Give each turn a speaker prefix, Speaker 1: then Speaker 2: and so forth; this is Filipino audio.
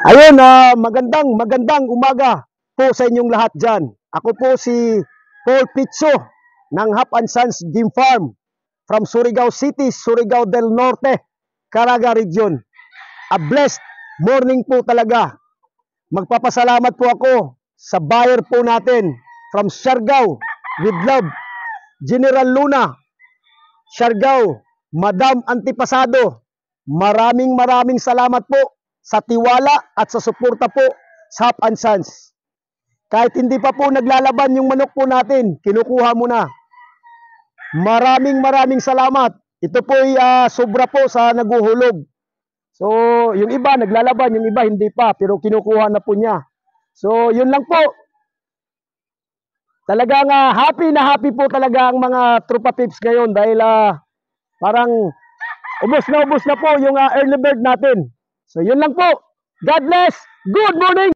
Speaker 1: Ayun, magandang umaga po sa inyong lahat dyan. Ako po si Paul Pizzo ng Hap and Sons Game Farm from Surigao City, Surigao del Norte, Caraga Region. A blessed morning po talaga. Magpapasalamat po ako sa buyer po natin from Siargao with love, General Luna, Siargao, Madam Antipasado. Maraming salamat po sa tiwala at sa suporta po sa Hap and Sons. Kahit hindi pa po naglalaban yung manok po natin, kinukuha mo na. Maraming salamat. Ito po ay sobra po sa naguhulog. So, yung iba naglalaban, yung iba hindi pa, pero kinukuha na po niya. So, yun lang po. Talagang happy na happy po talaga ang mga Trupa Pips ngayon dahil parang ubos na po yung early bird natin. So, yun lang po. God bless. Good morning.